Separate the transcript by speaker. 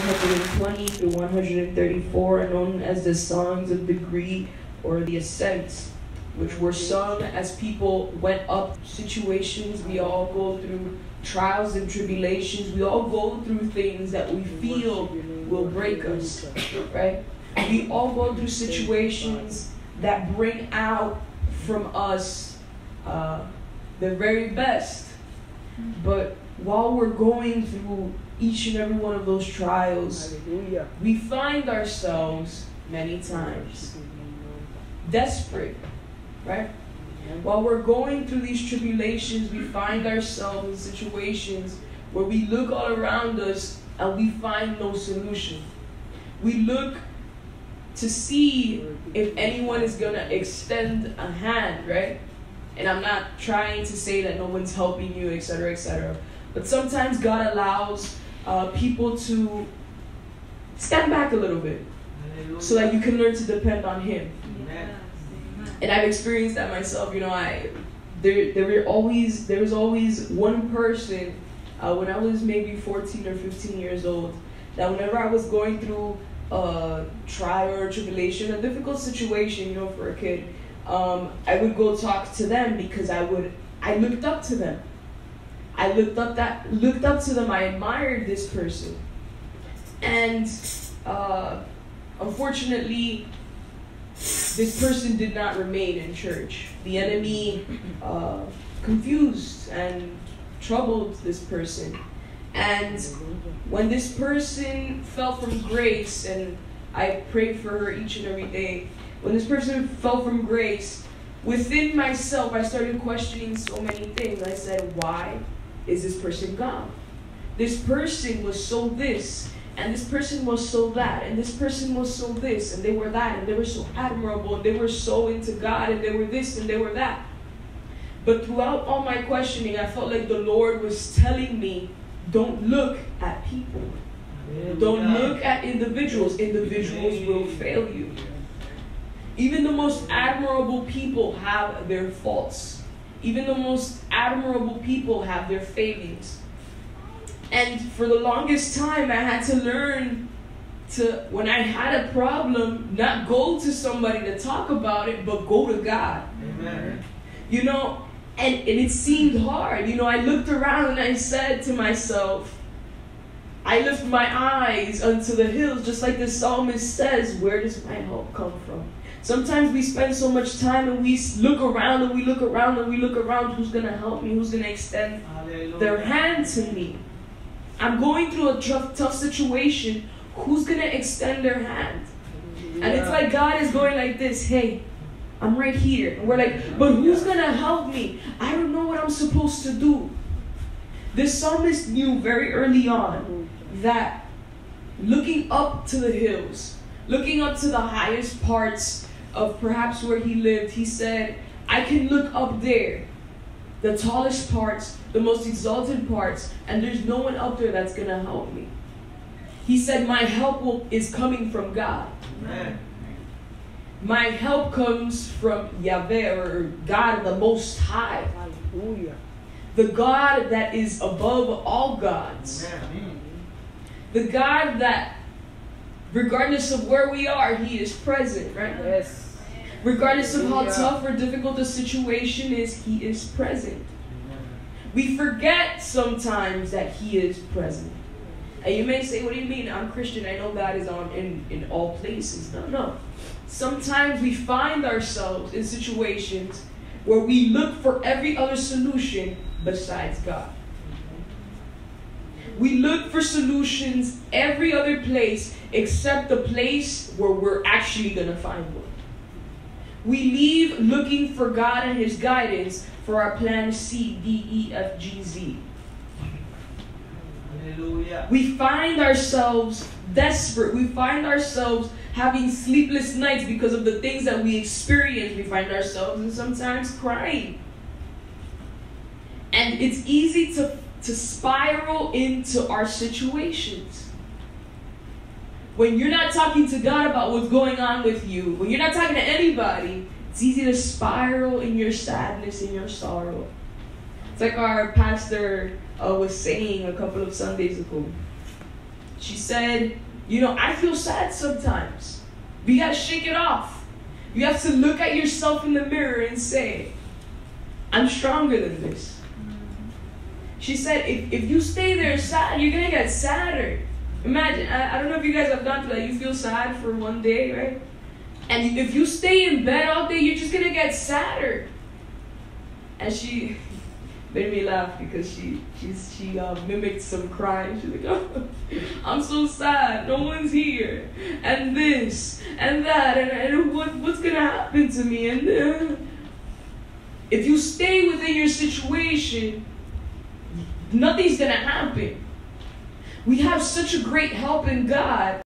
Speaker 1: 120 through 134 are known as the songs of degree or the ascents, which were sung as people went up situations. We all go through trials and tribulations. We all go through things that we feel will break us, right? We all go through situations that bring out from us the very best. But while we're going through each and every one of those trials, we find ourselves many times desperate, right? While we're going through these tribulations, we find ourselves in situations where we look all around us and we find no solution. We look to see if anyone is going to extend a hand, right? And I'm not trying to say that no one's helping you, etc., etc. But sometimes God allows people to stand back a little bit so that you can learn to depend on Him. And I've experienced that myself. You know, there was always one person when I was maybe 14 or 15 years old, that whenever I was going through a trial or tribulation, a difficult situation, you know, for a kid, I would go talk to them because I looked up to them. I looked up to them. I admired this person, and unfortunately, this person did not remain in church. The enemy confused and troubled this person. And when this person fell from grace, and I prayed for her each and every day, when this person fell from grace, within myself, I started questioning so many things. I said, why is this person gone? This person was so this, and this person was so that, and this person was so this, and they were that, and they were so admirable, and they were so into God, and they were this, and they were that. But throughout all my questioning, I felt like the Lord was telling me, don't look at people. Don't look at individuals. Individuals will fail you. Even the most admirable people have their faults. Even the most admirable people have their failings. And for the longest time, I had to learn to, when I had a problem, not go to somebody to talk about it, but go to God. Amen. You know, and it seemed hard. You know, I looked around and I said to myself, I lift my eyes unto the hills, just like the psalmist says, where does my help come from? Sometimes we spend so much time and we look around and we look around and we look around, who's going to help me? Who's going to extend their hand to me? I'm going through a tough situation. Who's going to extend their hand? And it's like God is going like this, hey, I'm right here. And we're like, but who's going to help me? I don't know what I'm supposed to do. This psalmist knew very early on that looking up to the hills, looking up to the highest parts of perhaps where he lived, he said, I can look up there, the tallest parts, the most exalted parts, and there's no one up there that's going to help me. He said, my help is coming from God. Amen. My help comes from Yahweh, or God the Most High. Hallelujah. The God that is above all gods. Amen. The God that, regardless of where we are, He is present, right? Yes. Regardless of how tough or difficult the situation is, He is present. We forget sometimes that He is present. And you may say, what do you mean? I'm Christian. I know God is in all places. No. Sometimes we find ourselves in situations where we look for every other solution besides God. We look for solutions every other place except the place where we're actually going to find one. We leave looking for God and His guidance for our plan C, D, E, F, G, Z. Hallelujah. We find ourselves desperate. We find ourselves having sleepless nights because of the things that we experience. We find ourselves and sometimes crying. And it's easy to spiral into our situations. When you're not talking to God about what's going on with you, when you're not talking to anybody, it's easy to spiral in your sadness and your sorrow. It's like our pastor was saying a couple of Sundays ago. She said, I feel sad sometimes. But you gotta shake it off. You have to look at yourself in the mirror and say, I'm stronger than this. She said, if you stay there sad, you're gonna get sadder. Imagine, I don't know if you guys have gone through that. You feel sad for one day, right? And if you stay in bed all day, you're just gonna get sadder. And she made me laugh because she mimicked some crying. She's like, oh, I'm so sad. No one's here. And this and that. And what's gonna happen to me? And if you stay within your situation, nothing's gonna happen. We have such a great help in God.